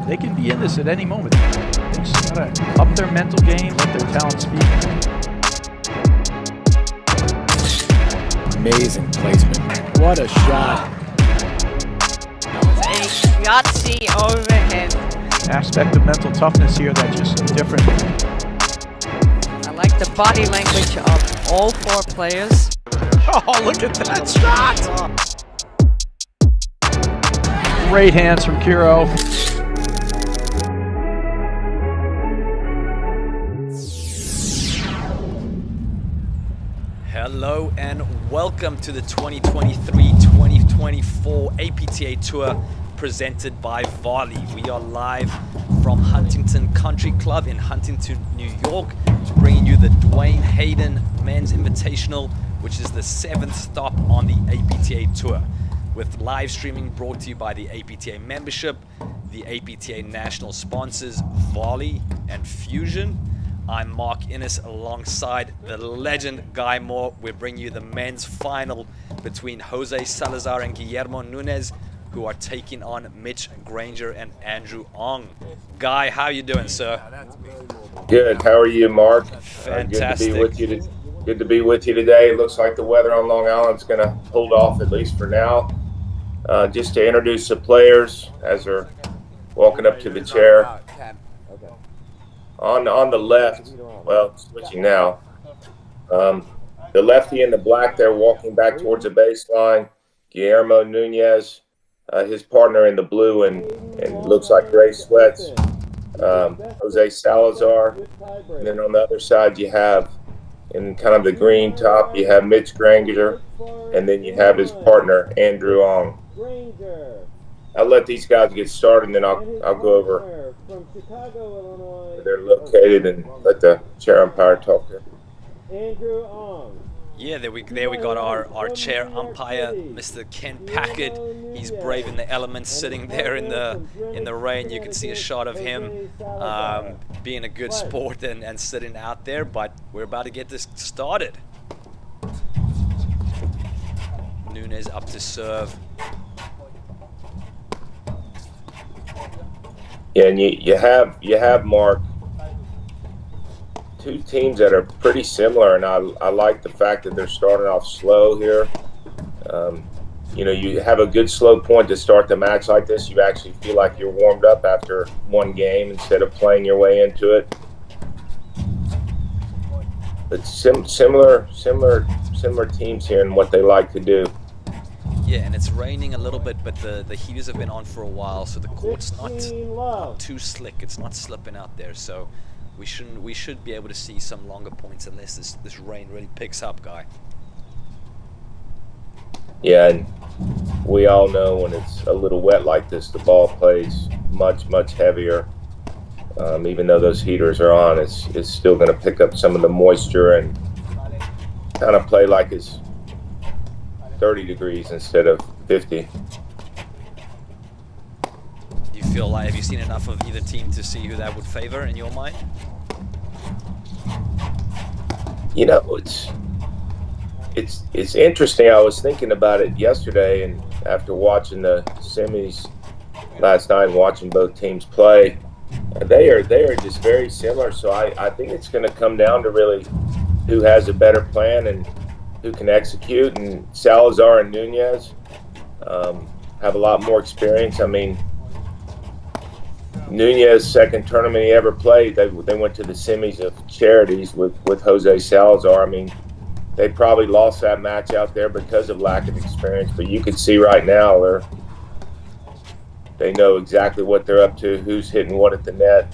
They can be in this at any moment. They just gotta up their mental game, let their talent speak. Amazing placement. What a shot. That was a Yahtzee overhead. Aspect of mental toughness here that's just different. I like the body language of all four players. Oh, look at that shot! Great hands from Kiro. Hello and welcome to the 2023-2024 APTA Tour presented by Varley. We are live from Huntington Country Club in Huntington, New York, bringing you the Dwayne Hayden Men's Invitational, which is the 7th stop on the APTA Tour, with live streaming brought to you by the APTA membership, the APTA national sponsors Varley and Fusion. I'm Mark Innes alongside the legend Guy Moore. We're bringing you the men's final between Jose Salazar and Guillermo Nunez, who are taking on Mitch Granger and Andrew Ong. Guy, how are you doing, sir? Good. How are you, Mark? Fantastic. Good to be with you today. It looks like the weather on Long Island is going to hold off at least for now. Just to introduce the players as they're walking up to the chair. On the left, well, switching now. The lefty in the black there walking back towards the baseline, Guillermo Nunez. His partner in the blue and looks like gray sweats, Jose Salazar. And then on the other side you have, in kind of the green top, you have Mitch Granger, and then you have his partner, Andrew Ong. I'll let these guys get started, and then I'll go over where they're located and let the chair umpire talk to Andrew Ong. Yeah, there we got our chair umpire, Mr. Ken Packard. He's braving the elements, sitting there in the rain. You can see a shot of him being a good sport and sitting out there. But we're about to get this started. Nunez up to serve. Yeah, and you have Mark, two teams that are pretty similar, and I like the fact that they're starting off slow here. You have a good slow point to start the match like this. You actually feel like you're warmed up after one game instead of playing your way into it. But similar teams here in what they like to do. Yeah, and it's raining a little bit, but the heaters have been on for a while, so the court's not too slick. It's not slipping out there, so we should be able to see some longer points unless this rain really picks up, Guy. Yeah, and we all know when it's a little wet like this, the ball plays much heavier. Even though those heaters are on, it's still going to pick up some of the moisture and kind of play like it's 30 degrees instead of 50. Do you feel like, have you seen enough of either team to see who that would favor in your mind? You know, it's interesting. I was thinking about it yesterday, and after watching the semis last night and watching both teams play, they are just very similar. So I think it's going to come down to really who has a better plan and who can execute. And Salazar and Nunez have a lot more experience. I mean, Nunez' second tournament he ever played, they went to the semis of charities with Jose Salazar. I mean, they probably lost that match out there because of lack of experience, but you can see right now they know exactly what they're up to, who's hitting what at the net.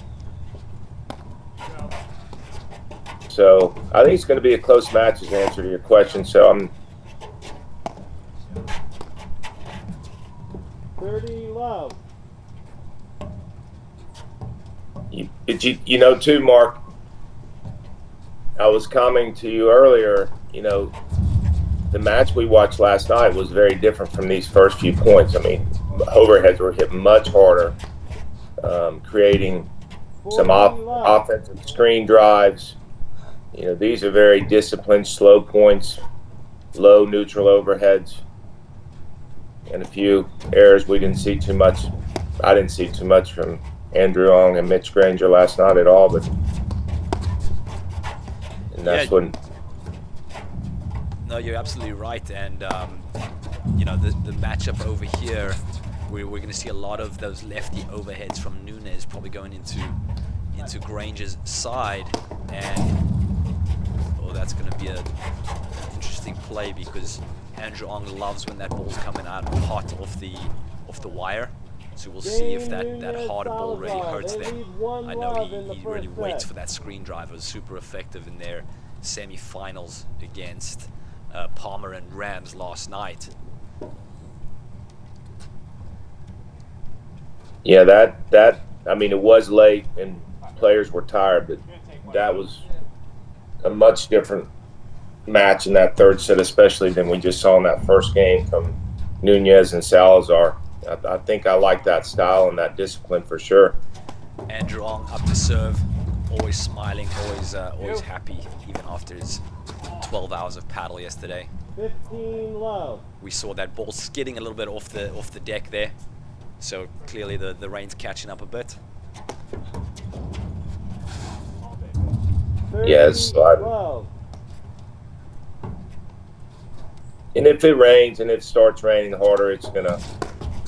So I think it's going to be a close match as an answer to your question. So I'm 30 love. You know, too, Mark, I was commenting to you earlier, the match we watched last night was very different from these first few points. I mean, overheads were hit much harder, creating some offensive screen drives. These are very disciplined, slow points, low neutral overheads, and a few errors we didn't see too much. I didn't see too much from Andrew Ong and Mitch Granger last night at all, but that's when. No, you're absolutely right, and you know, the matchup over here, we're going to see a lot of those lefty overheads from Nunez probably going into Granger's side, and that's going to be an interesting play because Andrew Ong loves when that ball's coming out hot off the wire. So we'll see if that hard ball really hurts them. I know he really waits for that screen drive. It was super effective in their semi-finals against Palmer and Rams last night. Yeah, that I mean, it was late and players were tired, but that was a much different match in that third set, especially than we just saw in that first game from Nunez and Salazar. I think I like that style and that discipline for sure. Andrew Ong up to serve, always smiling, always happy, even after his 12 hours of paddle yesterday. 15 love. We saw that ball skidding a little bit off the deck there, so clearly the rain's catching up a bit. Yes, and if it rains and it starts raining harder, it's gonna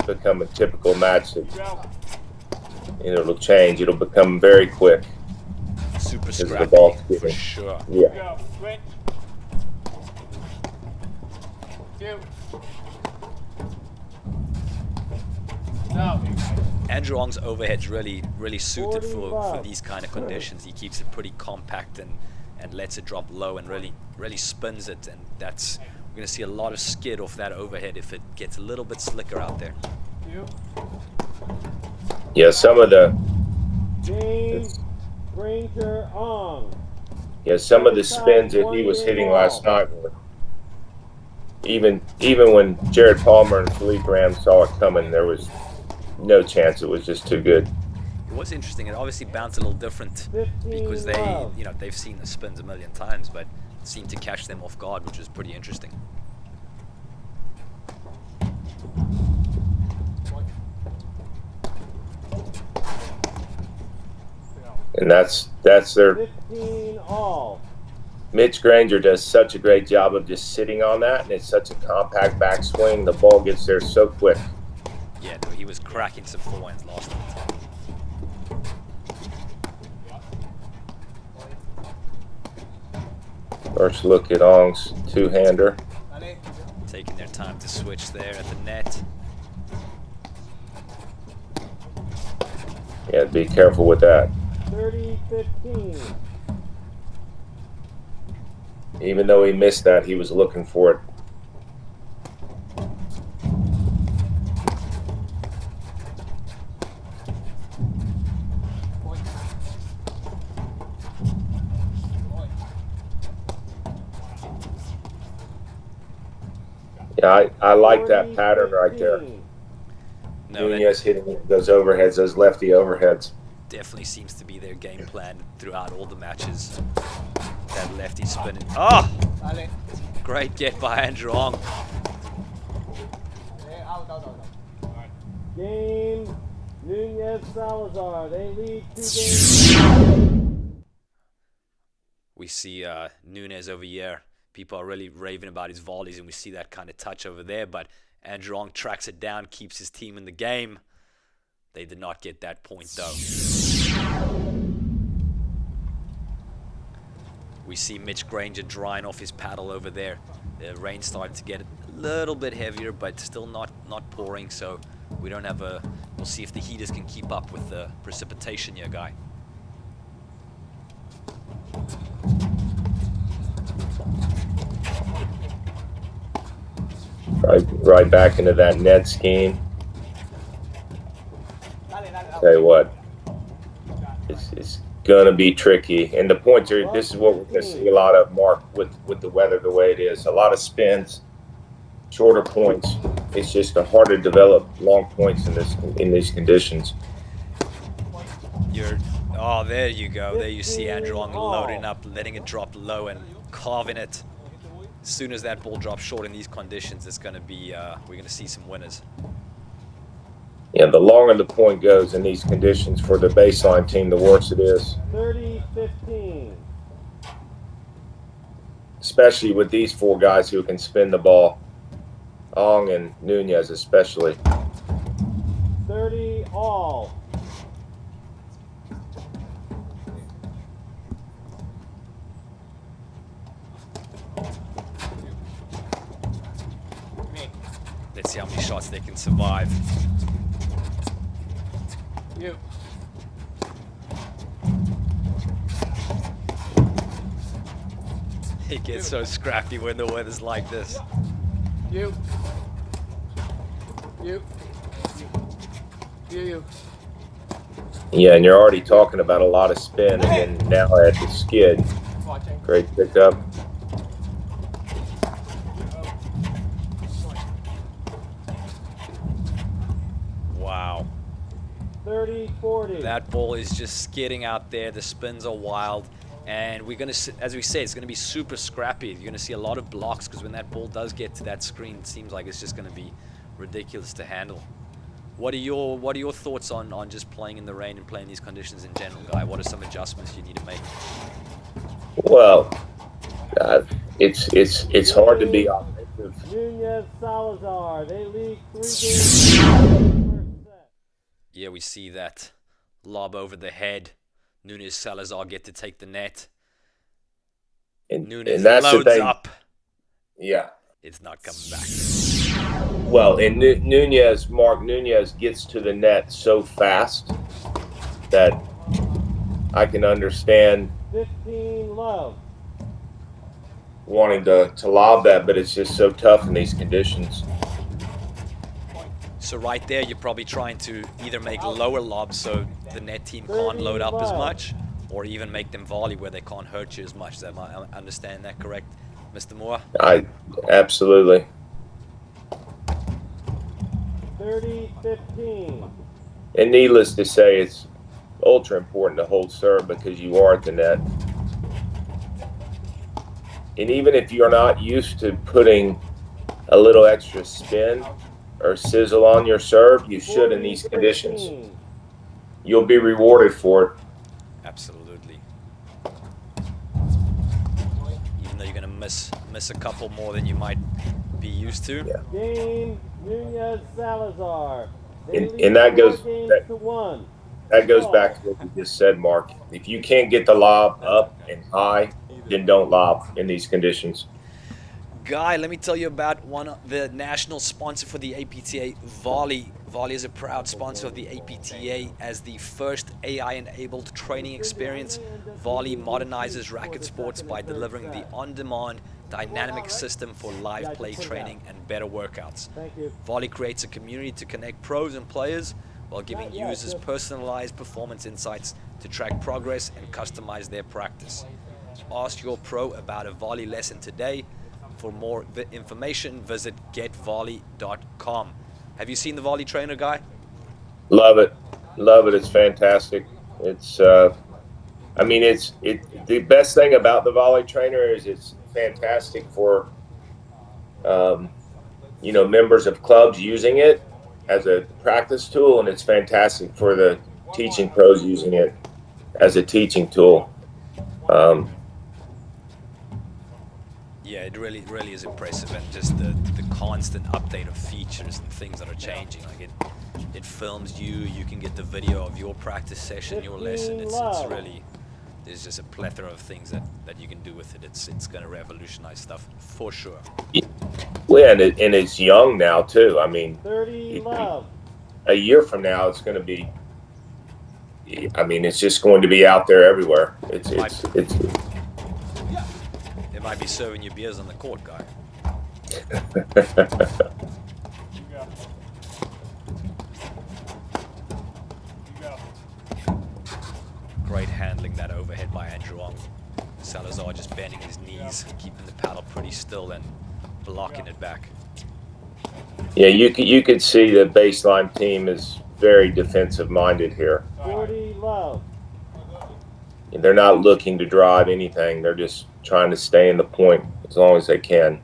become a typical match that it'll change. It'll become very quick. Super Because of scrappy, the ball for skipping. sure. Yeah. Andrew Ong's overhead's really suited for these kind of conditions. He keeps it pretty compact and lets it drop low and really spins it, and that's, we're going to see a lot of skid off that overhead if it gets a little bit slicker out there. Yeah, some of the Granger Ong. some of the spins that he was hitting last night were even when Jared Palmer and Philippe Ram saw it coming, there was no chance. It was just too good. It was interesting. It obviously bounced a little different because they've seen the spins a million times, but it seemed to catch them off guard, which was pretty interesting. And that's their 15 all. Mitch Granger does such a great job of just sitting on that, and it's such a compact backswing. The ball gets there so quick. Yeah, no, he was cracking some forehands last night. First look at Ong's two-hander. Taking their time to switch there at the net. Yeah, be careful with that. 30-15. Even though he missed that, he was looking for it. Yeah, I like that pattern right there. No, Nunez hitting those overheads, those lefty overheads. definitely seems to be their game plan throughout all the matches. That lefty spinning. Oh! Great get by Andrew Ong. Game Nunez Salazar. They lead 2-games. We see Nunez over here. People are really raving about his volleys, and we see that kind of touch over there. But Andrew Ong tracks it down, keeps his team in the game. They did not get that point, though. We see Mitch Granger drying off his paddle over there. The rain started to get a little bit heavier, but still not pouring. So we don't have a. We'll see if the heaters can keep up with the precipitation here, guy. Right back into that net scheme. Tell you what, it's gonna be tricky, and the points are. This is what we're gonna see a lot of, Mark, with the weather the way it is. A lot of spins, shorter points. It's just hard to develop long points in these conditions. Oh, there you go. There you see Andrew Ong loading up, letting it drop low and carving it. As soon as that ball drops short in these conditions, it's going to be we're going to see some winners. Yeah, the longer the point goes in these conditions for the baseline team, the worse it is. 30-15. Especially with these four guys who can spin the ball. Ong and Nunez especially. 30 all. Let's see how many shots they can survive. You. It gets so scrappy when the weather's like this. You. You. You. Yeah, and you're already talking about a lot of spin, and then now at the skid. Watching. Great pickup. Wow. 30-40. That ball is just skidding out there. The spins are wild. And we're going to, as we say, it's going to be super scrappy. You're going to see a lot of blocks because when that ball does get to that screen, it seems like it's just going to be ridiculous to handle. What are your thoughts on just playing in the rain and playing these conditions in general, Guy? What are some adjustments you need to make? Well, it's hard to be offensive. Nunez, Salazar. They lead 3 games. First set. Yeah, we see that lob over the head. Nunez, Salazar get to take the net. Nunez that's the loads thing. up. Yeah. It's not coming back. Well, and Mark Nunez gets to the net so fast that I can understand 15 love. wanting to lob that, but it's just so tough in these conditions. So right there, you're probably trying to either make lower lobs so the net team can't load up as much, or even make them volley where they can't hurt you as much. Am I understand that correct, Mr. Moore? Absolutely. 30-15. And needless to say, it's ultra important to hold serve because you are at the net. And even if you're not used to putting a little extra spin or sizzle on your serve, you should in these conditions. You'll be rewarded for it. Absolutely. Even though you're going to miss a couple more than you might be used to. Yeah. Game Nunez, Salazar. And that goes to 1. that goes back to what you just said, Mark. If you can't get the lob up and high, then don't lob in these conditions. Guy, let me tell you about the national sponsor for the APTA, Volley. Volley is a proud sponsor of the APTA as the first AI-enabled training experience. Volley modernizes racket sports by delivering the on-demand dynamic system for live play training and better workouts. Volley creates a community to connect pros and players while giving users personalized performance insights to track progress and customize their practice. Ask your pro about a Volley lesson today. For more information, visit getvolley.com. Have you seen the Volley trainer, Guy? Love it. Love it. It's fantastic. It's I mean, the best thing about the Volley trainer is it's fantastic for members of clubs using it as a practice tool, and it's fantastic for the teaching pros using it as a teaching tool. Yeah, it really is impressive, and just the constant update of features and things that are changing. Like it films you. You can get the video of your practice session, your lesson. It's really, there's just a plethora of things that you can do with it. It's going to revolutionize stuff for sure. Well, and it's young now too. I mean, 30 love. A year from now, it's going to be. I mean, it's just going to be out there everywhere. It might be serving you beers on the court, Guy. Great handling that overhead by Andrew Ong. Salazar just bending his knees, keeping the paddle pretty still and blocking it back. Yeah, you could see the baseline team is very defensive minded here. 40 love. They're not looking to drive anything. They're just trying to stay in the point as long as they can.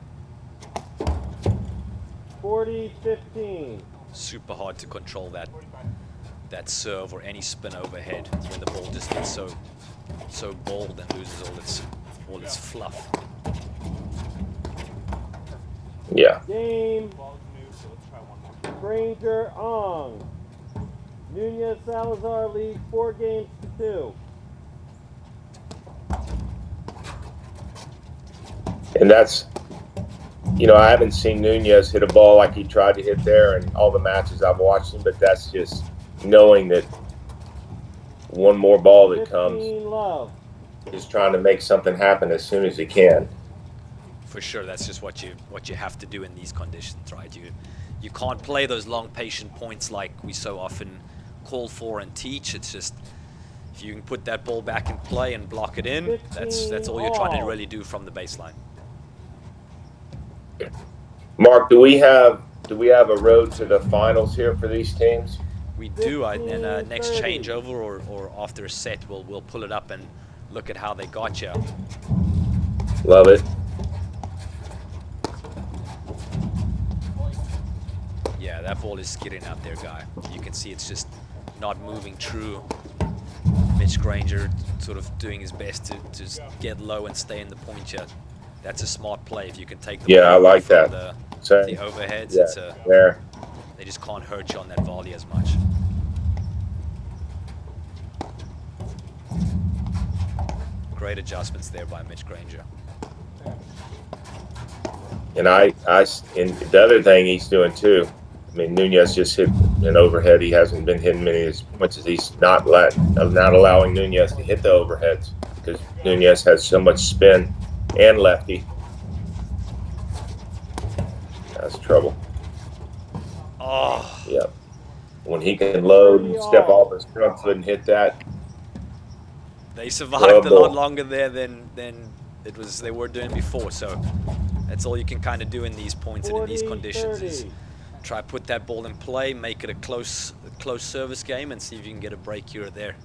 40-15. Super hard to control that serve or any spin overhead when the ball just gets so bold and loses all its fluff. Yeah. Game. Granger on. Nunez Salazar lead 4 games to 2. And that's, you know, I haven't seen Nunez hit a ball like he tried to hit there in all the matches I've watched him, but that's just knowing that one more ball that comes, love. is trying to make something happen as soon as he can. For sure, that's just what you have to do in these conditions, right? You can't play those long patient points like we so often call for and teach. It's just if you can put that ball back in play and block it in, that's all you're trying to really do from the baseline. Mark, do we have a road to the finals here for these teams? We do, and next changeover or after a set, we'll pull it up and look at how they got you. Love it. Yeah, that ball is skidding out there, guy. You can see it's just not moving true. Mitch Granger sort of doing his best to just get low and stay in the point yet. That's a smart play if you can take the Yeah, I like from that. the overheads. Yeah, there. They just can't hurt you on that volley as much. Great adjustments there by Mitch Granger. And and the other thing he's doing too, I mean, Nunez just hit an overhead. He hasn't been hitting many as much as he's not allowing Nunez to hit the overheads because Nunez has so much spin and lefty. That's trouble. Oh. Yep. When he can load and step off his front foot and hit that. They survived a lot longer there than they were doing before. So that's all you can kind of do in these points and in these conditions is try to put that ball in play, make it a close service game, and see if you can get a break here or there.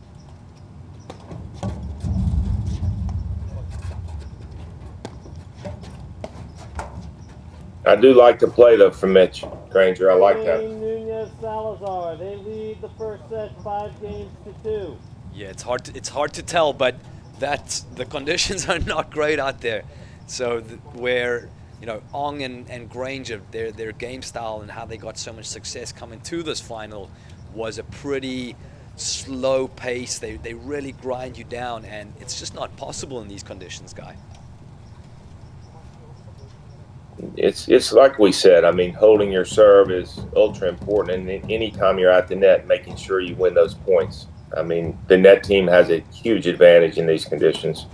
I do like the play though from Mitch Granger. I like that. Nunez Salazar. They lead the first set 5 games to 2. Yeah, it's hard to tell, but the conditions are not great out there. So where you know Ong and Granger, their game style and how they got so much success coming to this final was a pretty slow pace. They really grind you down, and it's just not possible in these conditions, guy. It's like we said. I mean, holding your serve is ultra important, and anytime you're at the net, making sure you win those points. I mean, the net team has a huge advantage in these conditions.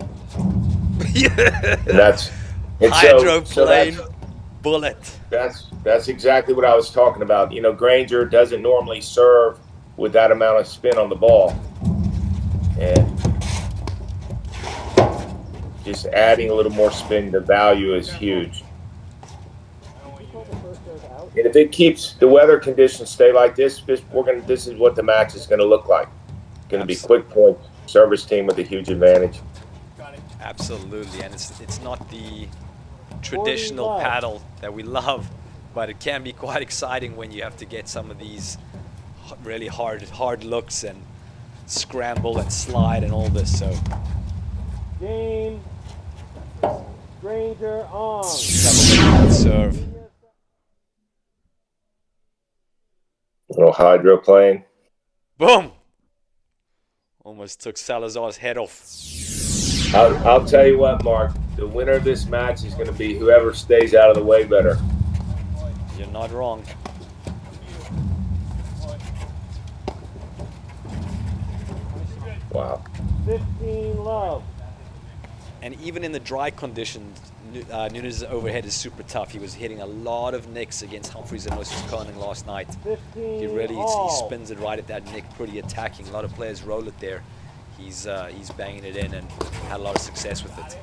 Yeah. And that's hydroplane bullet. That's exactly what I was talking about. You know, Granger doesn't normally serve with that amount of spin on the ball, and just adding a little more spin, the value is huge. And if it keeps the weather conditions stay like this, this is what the match is going to look like. Going to be quick point service team with a huge advantage. Absolutely, and it's not the traditional paddle that we love, but it can be quite exciting when you have to get some of these really hard looks and scramble and slide and all this. So game Granger on. Double serve. Little hydroplane. Boom! Almost took Salazar's head off. I'll tell you what, Mark. The winner of this match is going to be whoever stays out of the way better. You're not wrong. Wow. 15 love. And even in the dry conditions, Nunez's overhead is super tough. He was hitting a lot of nicks against Humphries and Moses Koenig last night. He spins it right at that nick, pretty attacking. A lot of players roll it there. He's banging it in and had a lot of success with it.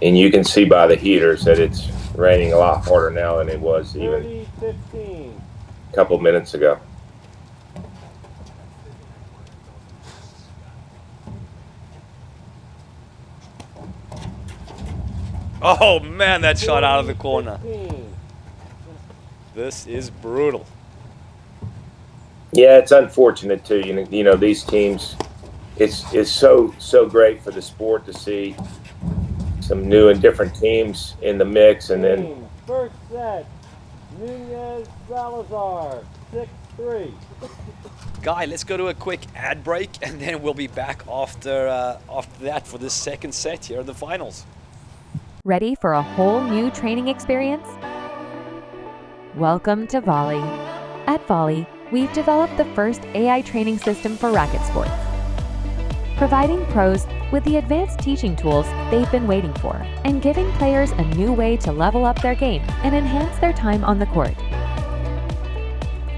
And you can see by the heaters that it's raining a lot harder now than it was even a couple minutes ago. Oh man, that shot out of the corner. This is brutal. Yeah, it's unfortunate too. You know these teams. It's so great for the sport to see some new and different teams in the mix, and then Game, first set. Nunez, Salazar, 6-3. Guy, let's go to a quick ad break, and then we'll be back after that for this second set here in the finals. Ready for a whole new training experience? Welcome to Volley. At Volley, we've developed the first AI training system for racket sports, providing pros with the advanced teaching tools they've been waiting for, and giving players a new way to level up their game and enhance their time on the court.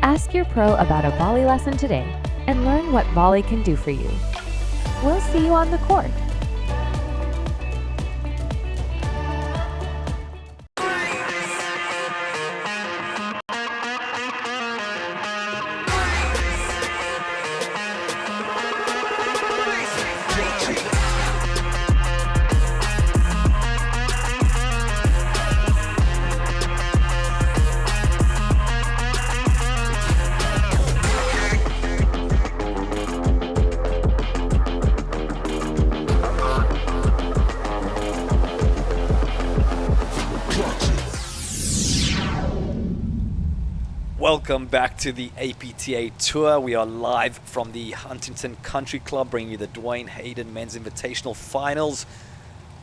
Ask your pro about a Volley lesson today and learn what Volley can do for you. We'll see you on the court. Welcome back to the APTA Tour. We are live from the Huntington Country Club, bringing you the Dwayne Hayden Men's Invitational Finals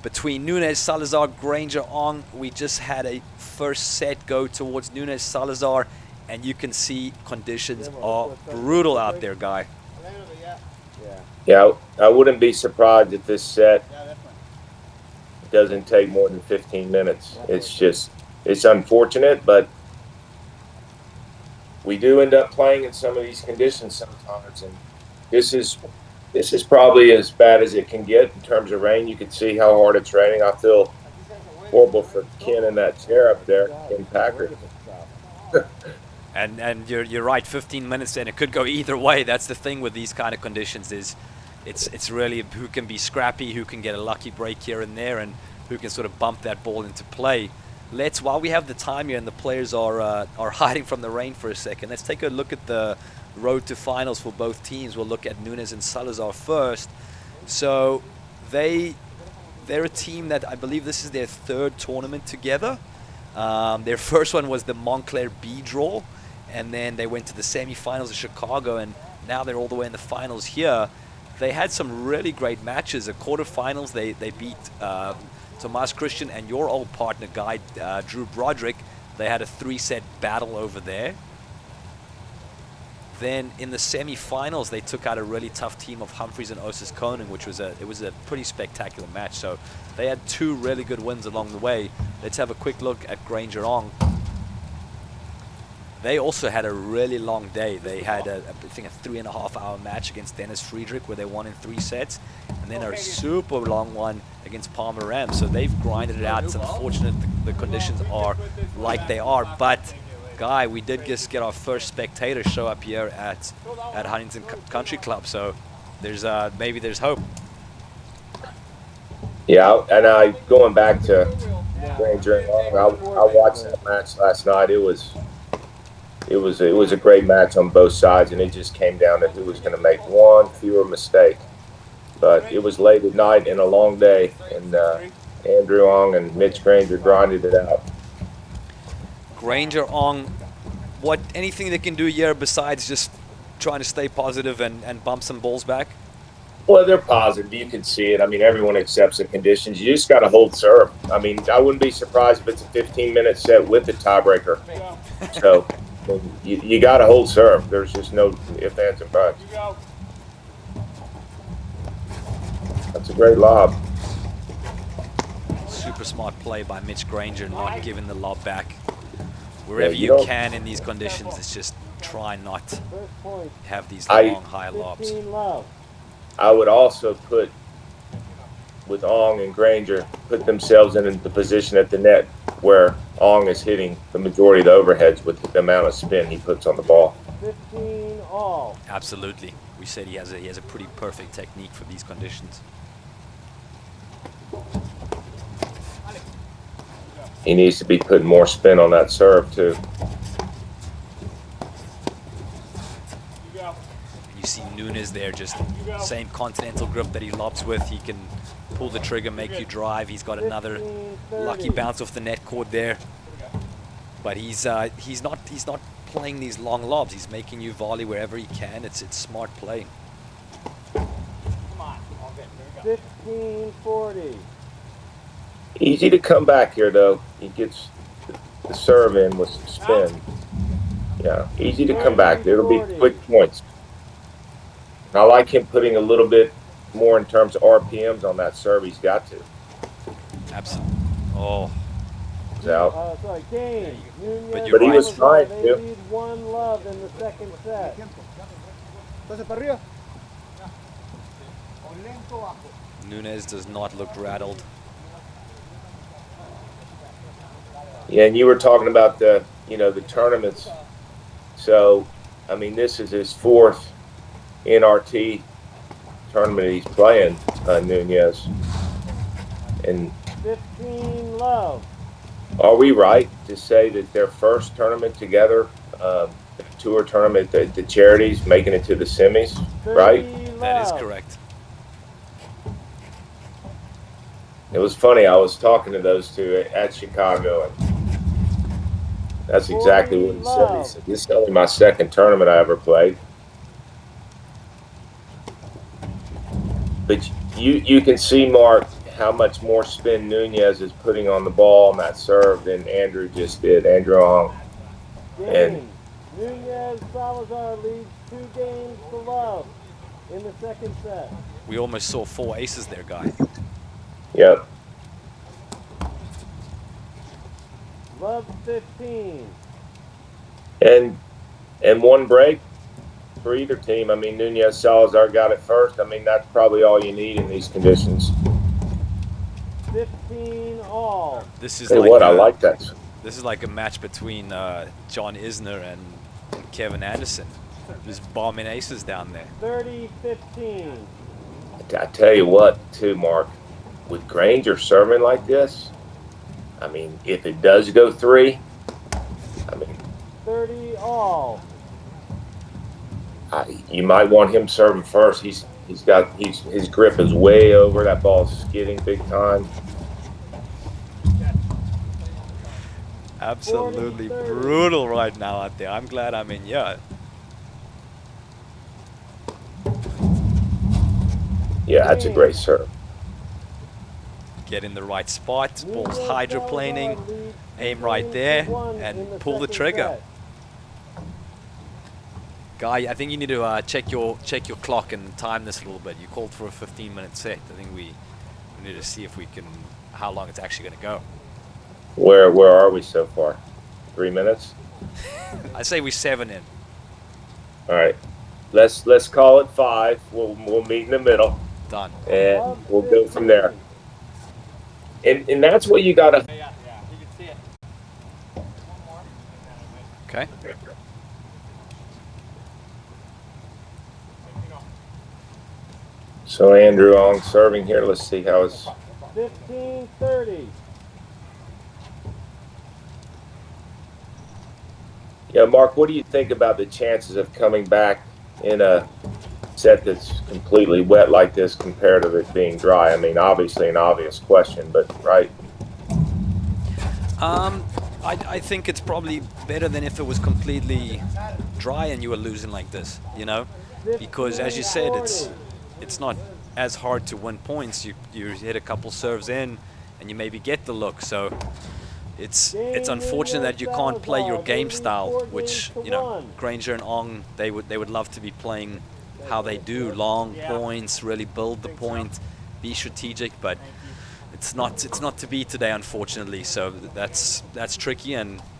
between Nunez, Salazar, Granger, Ong. We just had a first set go towards Nunez, Salazar, and you can see conditions are brutal out there, Guy. yeah, I wouldn't be surprised if this set doesn't take more than 15 minutes. It's unfortunate, but we do end up playing in some of these conditions sometimes, and this is probably as bad as it can get in terms of rain. You can see how hard it's raining. I feel horrible for Ken in that chair up there, Ken Packard. And you're right, 15 minutes, and it could go either way. That's the thing with these kind of conditions, is it's really who can be scrappy, who can get a lucky break here and there, and who can sort of bump that ball into play. While we have the time here and the players are hiding from the rain for a second, let's take a look at the road to finals for both teams. We'll look at Nunez and Salazar first. So they're a team that I believe this is their third tournament together. Their first one was the Montclair B draw, and then they went to the semifinals of Chicago, and now they're all the way in the finals here. They had some really great matches. The quarterfinals, they beat Tomas Christian and your old partner guy, Drew Broderick. They had a 3-set battle over there. Then in the semi-finals, they took out a really tough team of Humphreys and Osis Koning, which was a pretty spectacular match. So they had two really good wins along the way. Let's have a quick look at Granger Ong. They also had a really long day. They had, I think, a 3.5-hour match against Dennis Friedrich where they won in 3 sets, and then a super long one against Palmer Ram. So they've grinded it out. It's unfortunate the conditions are like they are, but Guy, we did just get our first spectator show up here at Huntington Country Club, so maybe there's hope. Yeah, and going back to Granger and Long, I watched that match last night. It was a great match on both sides, and it just came down to who was going to make one fewer mistake. But it was late at night and a long day, and Andrew Ong and Mitch Granger grinded it out. Granger Ong, anything they can do here besides just trying to stay positive and bump some balls back? Well, they're positive. You can see it. I mean, everyone accepts the conditions. You just got to hold serve. I mean, I wouldn't be surprised if it's a 15-minute set with the tiebreaker. So you got to hold serve. There's just no ifs, ands, and buts. That's a great lob. Super smart play by Mitch Granger, not giving the lob back. Wherever you can in these conditions, it's just try not to have these long, high lobs. I would also put, with Ong and Granger, put themselves in the position at the net where Ong is hitting the majority of the overheads with the amount of spin he puts on the ball. 15 all. Absolutely. We said he has a pretty perfect technique for these conditions. He needs to be putting more spin on that serve, too. Nunez there, just same continental grip that he lobs with. He can pull the trigger, make you drive. He's got another lucky bounce off the net cord there. But he's not playing these long lobs. He's making you volley wherever he can. It's smart play. 15-40. Easy to come back here, though. He gets the serve in with some spin. Yeah, easy to come back. It'll be quick points. I like him putting a little bit more in terms of RPMs on that serve. He's got to. Absolutely. Oh. He's out. Sorry, game. But you're But he was fine, They too. lead 1-love in the second set. Nunez does not look rattled. Yeah, and you were talking about the tournaments. So, I mean, this is his 4th NRT tournament he's playing, Nunez. And 15-love. are we right to say that their first tournament together, the tour tournament, the charities, making it to the semis, right? That is correct. It was funny. I was talking to those two at Chicago, and that's exactly what he said. He said, "This is only my 2nd tournament I ever played." But you can see, Mark, how much more spin Nunez is putting on the ball on that serve than Andrew just did. Andrew Ong. Game. Nunez Salazar leads 2 games to love in the second set. We almost saw 4 aces there, guy. Yep. Love 15. And one break for either team. I mean, Nunez Salazar got it first. I mean, that's probably all you need in these conditions. 15 all. This is Hey, like what? I like that. This is like a match between John Isner and Kevin Anderson. Just bombing aces down there. 30-15. I tell you what, too, Mark, with Granger serving like this, I mean, if it does go 3, I mean, 30 all. you might want him serving first. His grip is way over. That ball's skidding big time. Absolutely 40-30. brutal right now out there. I'm glad I'm in here. Yeah, that's a great serve. Get in the right spot, ball's hydroplaning, aim right there, and pull the trigger. Guy, I think you need to check your clock and time this a little bit. You called for a 15-minute set. I think we need to see if we can, how long it's actually going to go. Where are we so far? 3 minutes? I say we 7 in. All right. Let's call it 5. We'll meet in the middle. Done. And we'll go from there. And that's what you gotta. Yeah, you can see it. Okay. So Andrew Ong serving here. Let's see how it's. 15-30. Yeah, Mark, what do you think about the chances of coming back in a set that's completely wet like this compared to it being dry? I mean, obviously an obvious question, but right? I think it's probably better than if it was completely dry and you were losing like this, you know? Because as you said, it's not as hard to win points. You hit a couple serves in and you maybe get the look. So it's unfortunate that you can't play your game style, which, you know, Granger and Ong, they would love to be playing how they do, long points, really build the point, be strategic, but it's not to be today, unfortunately. So that's tricky,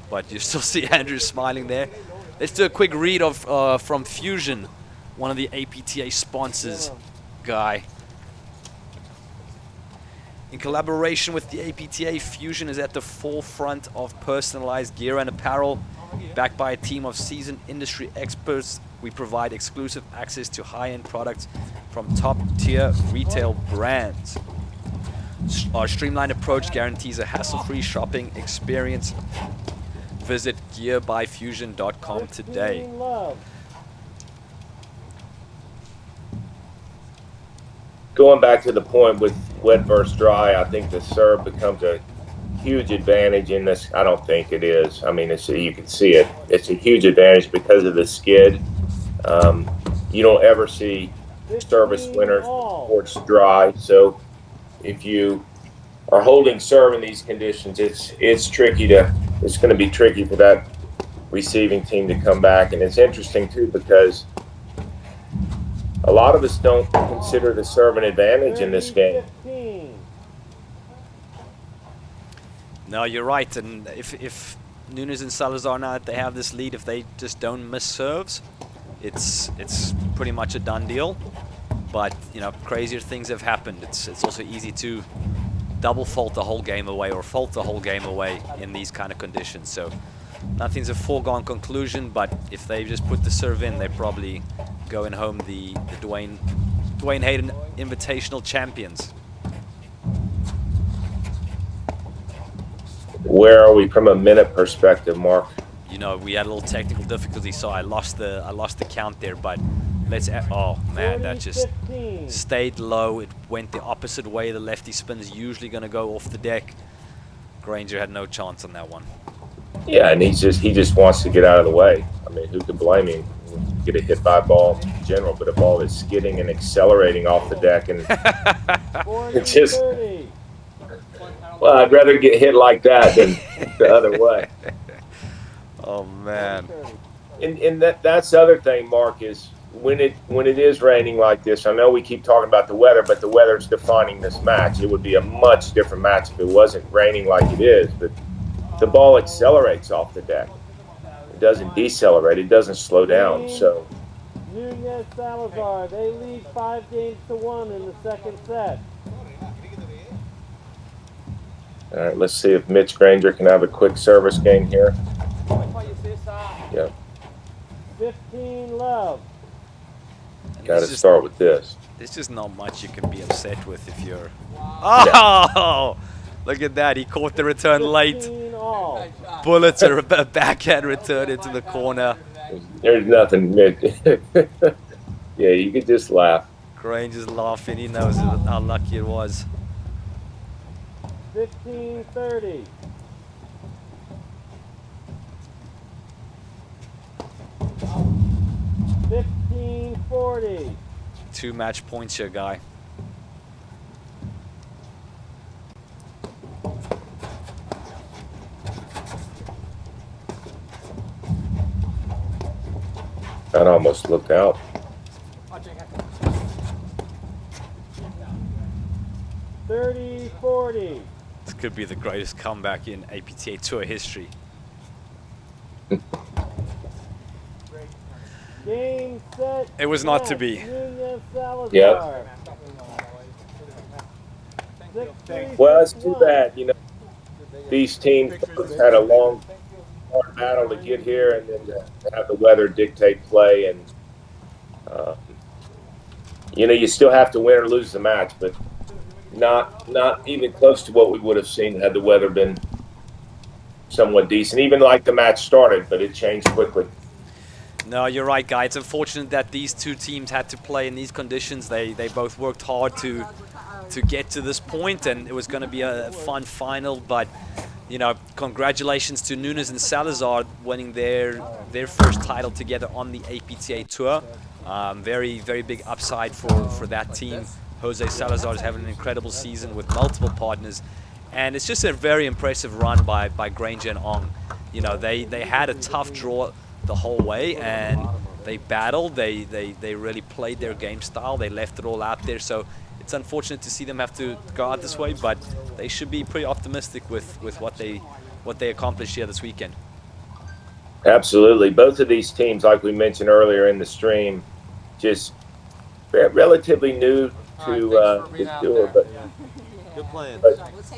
but you still see Andrew smiling there. Let's do a quick read of from Fusion, one of the APTA sponsors, Guy. In collaboration with the APTA, Fusion is at the forefront of personalized gear and apparel. Backed by a team of seasoned industry experts, we provide exclusive access to high-end products from top-tier retail brands. Our streamlined approach guarantees a hassle-free shopping experience. Visit gearbyfusion.com today. going back to the point with wet versus dry, I think the serve becomes a huge advantage in this. I don't think it is. I mean, you can see it. It's a huge advantage because of the skid. You don't ever see service winners towards dry. So if you are holding serve in these conditions, it's tricky it's going to be tricky for that receiving team to come back. And it's interesting too because a lot of us don't consider the serve an advantage in this game. No, you're right. And if Nunez and Salazar, now that they have this lead, if they just don't miss serves, it's pretty much a done deal. But you know, crazier things have happened. It's also easy to double fault the whole game away or fault the whole game away in these kind of conditions. So nothing's a foregone conclusion. But if they just put the serve in, they're probably going home the Dwayne Hayden Invitational champions. Where are we from a minute perspective, Mark? You know, we had a little technical difficulty, so I lost the count there. But let's. Oh man, that just stayed low. It went the opposite way. The lefty spin is usually going to go off the deck. Granger had no chance on that one. Yeah, and he just wants to get out of the way. I mean, who can blame him? Get a hit by ball in general, but a ball is skidding and accelerating off the deck, and it's just. Well, I'd rather get hit like that than the other way. Oh man. And that's the other thing, Mark, is when it is raining like this. I know we keep talking about the weather, but the weather's defining this match. It would be a much different match if it wasn't raining like it is. But the ball accelerates off the deck. It doesn't decelerate. It doesn't slow down. So. Nunez, Salazar, they lead 5-1 in the second set. All right, let's see if Mitch Granger can have a quick service game here. Yeah. 15 love. Got to start with this. There's just not much you can be upset with if you're. Oh, look at that! He caught the return late. Bullets are a backhand return into the corner. There's nothing, Mitch. Yeah, you could just laugh. Granger's laughing. He knows how lucky it was. 15-30. 15-40. 2 match points here, guy. That almost looked out. 30-40. This could be the greatest comeback in APTA Tour history. Game, set, It was not to be. Nunez, Salazar. Yep. Well, it's too bad. You know, these teams had a long, hard battle to get here, and then to have the weather dictate play. And you know, you still have to win or lose the match, but not even close to what we would have seen had the weather been somewhat decent. Even like the match started, but it changed quickly. No, you're right, guy. It's unfortunate that these two teams had to play in these conditions. They both worked hard to get to this point, and it was going to be a fun final. But you know, congratulations to Nunez and Salazar winning their first title together on the APTA Tour. Very big upside for that team. Jose Salazar is having an incredible season with multiple partners, and it's just a very impressive run by Granger and Ong. You know, they had a tough draw the whole way, and they battled. They really played their game style. They left it all out there. So it's unfortunate to see them have to go out this way, but they should be pretty optimistic with what they accomplished here this weekend. Absolutely. Both of these teams, like we mentioned earlier in the stream, just relatively new to the tour, but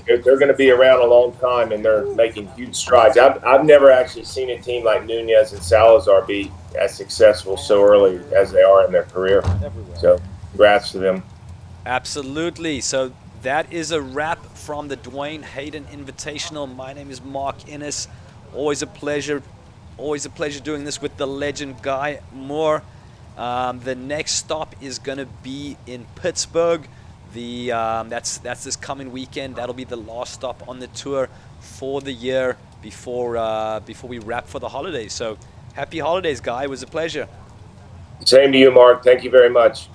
they're going to be around a long time, and they're making huge strides. I've never actually seen a team like Nunez and Salazar be as successful so early as they are in their career. So congrats to them. Absolutely. So that is a wrap from the Dwayne Hayden Invitational. My name is Mark Innes. Always a pleasure doing this with the legend Guy Moore. The next stop is going to be in Pittsburgh. That's this coming weekend. That'll be the last stop on the tour for the year before we wrap for the holidays. So happy holidays, Guy. It was a pleasure. Same to you, Mark. Thank you very much.